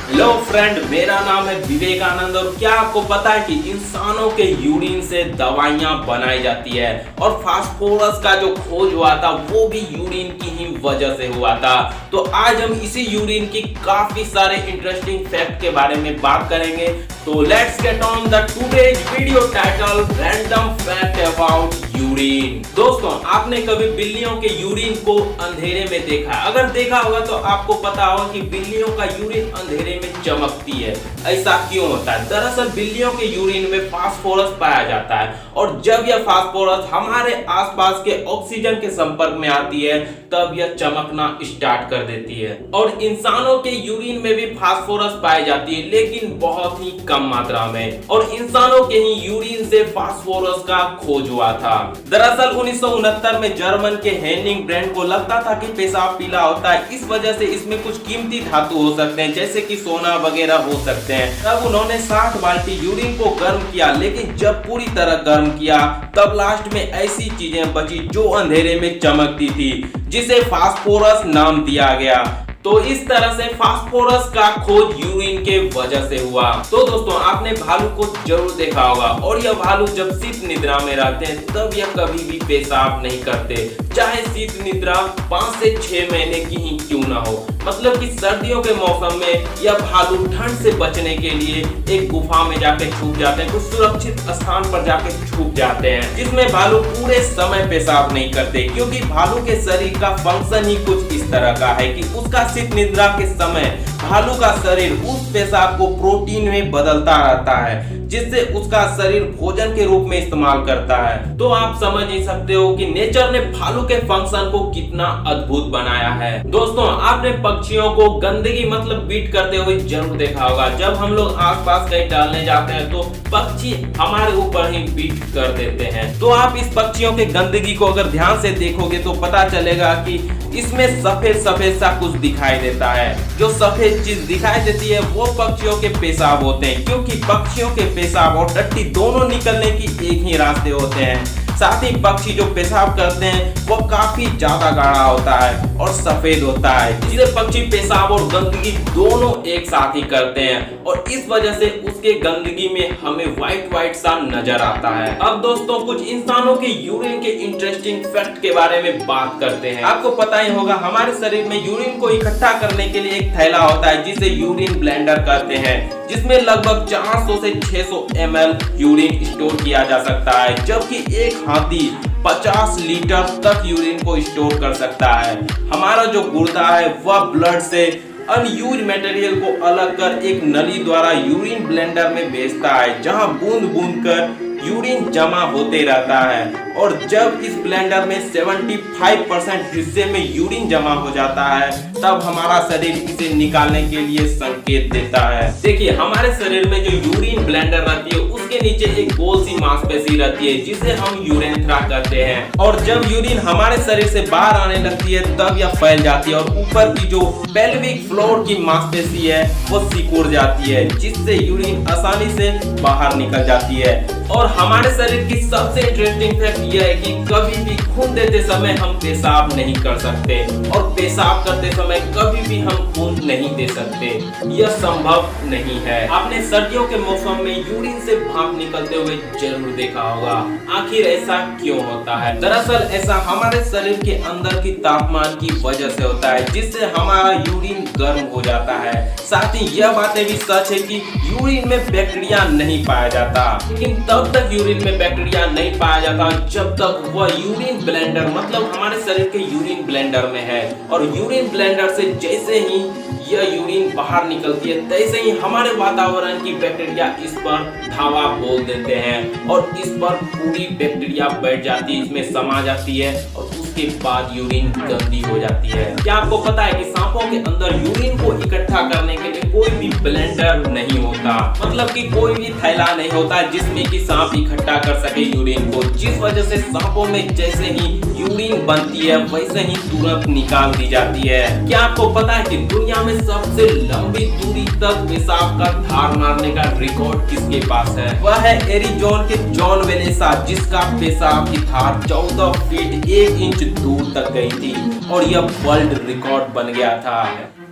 Hello friend, मेरा नाम है विवेकानंद। और क्या आपको पता है कि इंसानों के यूरिन से दवाइयां बनाई जाती है और फास्फोरस का जो खोज हुआ था वो भी यूरिन की ही वजह से हुआ था। तो आज हम इसी यूरिन की काफी सारे इंटरेस्टिंग फैक्ट के बारे में बात करेंगे। तो let's get on the today's video title random fact about urine. दोस्तों, आपने कभी बिल्लियों के यूरिन को अंधेरे में देखा? अगर देखा होगा तो आपको पता होगा कि बिल्लियों का यूरिन अंधेरे में चमकती है। ऐसा क्यों होता है? दरअसल बिल्लियों के यूरिन में फास्फोरस पाया जाता है और जब यह फास्फोरस हमारे आसपास के ऑक्सीजन के संपर्क में आती है तब यह चमकना स्टार्ट कर देती है। और इंसानों के यूरिन में भी फास्फोरस पाई जाती है, लेकिन बहुत ही कम मात्रा में। और इंसानों के ही यूरिन से फास्फोरस का खोज हुआ था। दरअसल 1969 में जर्मन के हेनिंग ब्रेंड को लगता था कि पेशाब पीला होता है, इस वजह से इसमें कुछ कीमती धातु हो सकते हैं जैसे कि सोना वगैरह हो सकते हैं। तब उन्होंने 60 बाल्टी यूरिन को गर्म किया, लेकिन जब पूरी तरह गर्म किया तब लास्ट में ऐसी चीजें बची जो अंधेरे में चमकती थी, जिसे फास्फोरस नाम दिया गया। तो इस तरह से फास्फोरस का खोज यूरिन के वजह से हुआ। तो दोस्तों, आपने भालू को जरूर देखा होगा और यह भालू जब शीत निद्रा में रहते हैं तब यह कभी भी पेशाब नहीं करते, चाहे शीत निद्रा 5 से 6 महीने की ही क्यों ना हो। मतलब कि सर्दियों के मौसम में यह भालू ठंड से बचने के लिए एक गुफा में जाके छुप जाते हैं, कुछ सुरक्षित स्थान पर जाके छुप जाते हैं, जिसमें भालू पूरे समय पेशाब नहीं करते, क्योंकि भालू के शरीर का फंक्शन ही कुछ इस तरह का है कि उसका शीत निद्रा के समय भालू का शरीर उस पेशाब को प्रोटीन में बदलता रहता है, जिससे उसका शरीर भोजन के रूप में इस्तेमाल करता है। तो आप समझ ही सकते हो कि नेचर ने भालू के फंक्शन को कितना अद्भुत बनाया है। दोस्तों, आपने पक्षियों को गंदगी मतलब बीट करते हुए जरूर देखा होगा। जब हम लोग आसपास कहीं टहलने जाते हैं तो पक्षी हमारे ऊपर ही बीट कर देते हैं। तो आप इस पक्षियों के गंदगी को अगर ध्यान से देखोगे तो पता चलेगा कि इसमें सफेद सफेद सा कुछ दिखाई देता है। जो सफेद चीज दिखाई देती है वो पक्षियों के पेशाब होते हैं, क्योंकि पक्षियों के पेशाब और टट्टी दोनों निकलने की एक ही रास्ते होते हैं। साथ ही पक्षी जो पेशाब करते हैं वो काफी ज्यादा गाढ़ा होता है और सफेद होता है, जिसे पक्षी पेशाब और गंदगी दोनों एक साथ ही करते हैं और इस वजह से उसके गंदगी में हमें व्हाइट सा नजर आता है। अब दोस्तों, कुछ इंसानों के यूरिन के इंटरेस्टिंग फैक्ट के बारे में बात करते हैं। आपको पता ही होगा हमारे शरीर में यूरिन को इकट्ठा करने के लिए एक थैला होता है जिसे यूरिन ब्लेंडर कहते हैं, जिसमें लगभग 400 से 600 ml यूरिन स्टोर किया जा सकता है, जबकि एक हाथी 50 लीटर तक यूरिन को स्टोर कर सकता है। हमारा जो गुर्दा है वह ब्लड से अनयूज मटेरियल को अलग कर एक नली द्वारा यूरिन ब्लेंडर में भेजता है, जहां बूंद बूंद कर यूरिन जमा होते रहता है। और जब इस ब्लेंडर में 75% हिस्से में यूरिन जमा हो जाता है तब हमारा शरीर इसे निकालने के लिए संकेत देता है। देखिए, हमारे शरीर में जो यूरिन ब्लेंडर रहती है उसके नीचे एक गोल सी मांसपेशी रहती है जिसे हम यूरेथ्रा कहते हैं। और जब यूरिन हमारे शरीर से बाहर आने लगती है तब यह फैल जाती है और ऊपर की जो पेल्विक फ्लोर की मांसपेशी है वो सिकुड़ जाती है, जिससे यूरिन आसानी से बाहर निकल जाती है। और हमारे शरीर की सबसे इंटरेस्टिंग फैक्ट यह है कि कभी भी खून देते समय हम पेशाब नहीं कर सकते और पेशाब करते समय कभी भी हम खून नहीं दे सकते, यह संभव नहीं है। आपने सर्दियों के मौसम में यूरिन से भाप निकलते हुए जरूर देखा होगा। आखिर ऐसा क्यों होता है? दरअसल ऐसा हमारे शरीर के अंदर की तापमान की वजह से होता है, जिससे हमारा यूरिन गर्म हो जाता है। साथ ही यह बातें भी सच है कि यूरिन में बैक्टीरिया नहीं पाया जाता, लेकिन तब तक यूरिन में बैक्टीरिया नहीं पाया जाता जब तक वह यूरिन ब्लेंडर मतलब हमारे शरीर के यूरिन ब्लेंडर में है। और यूरिन ब्लेंडर से जैसे ही यह यूरिन बाहर निकलती है तैसे ही हमारे वातावरण की बैक्टीरिया इस पर धावा बोल देते हैं और इस पर पूरी बैक्टीरिया बैठ जाती है, इसमें समा जाती है और उसके बाद यूरिन गंदी हो जाती है। क्या आपको पता है कि सांपों के अंदर यूरिन को इकट्ठा करने के लिए कोई भी ब्लेंडर नहीं होता, मतलब कि कोई भी थैला नहीं होता जिसमें कि सांप इकट्ठा कर सके यूरिन को, जिस वजह से सांपों में जैसे ही यूरिन बनती है वैसे ही तुरंत निकाल दी जाती है। क्या आपको पता है कि दुनिया में सबसे लंबी दूरी तक पेशाब का धार मारने का रिकॉर्ड किसके पास है? वह है एरिजोना के जॉन वेलेसा, जिसका पेशाब की धार 14 फीट 1 इंच दूर तक गई थी और यह वर्ल्ड रिकॉर्ड बन गया था।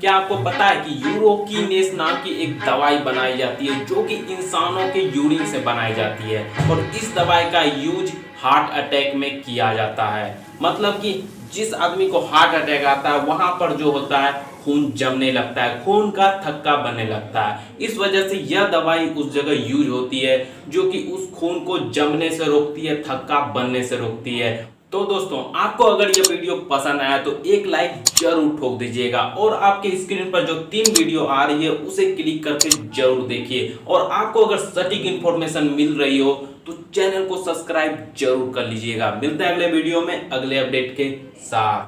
क्या आपको पता है कि यूरोकिनेस नाम की एक दवाई बनाई जाती है जो कि इंसानों के यूरिन से बनाई जाती है और इस दवाई का यूज हार्ट अटैक में किया जाता है। मतलब कि जिस आदमी को हार्ट अटैक आता है वहां पर जो होता है खून जमने लगता है, खून का थक्का बनने लगता है। इस वजह से यह दवाई उस जगह यूज होती है जो कि उस खून को जमने से रोकती है, थक्का बनने से रोकती है। तो दोस्तों, आपको अगर यह वीडियो पसंद आया तो एक लाइक जरूर ठोक दीजिएगा और आपके स्क्रीन पर जो 3 वीडियो आ रही है उसे क्लिक करके जरूर देखिए। और आपको अगर सटीक इंफॉर्मेशन मिल रही हो तो चैनल को सब्सक्राइब जरूर कर लीजिएगा। मिलते हैं अगले वीडियो में अगले अपडेट के साथ।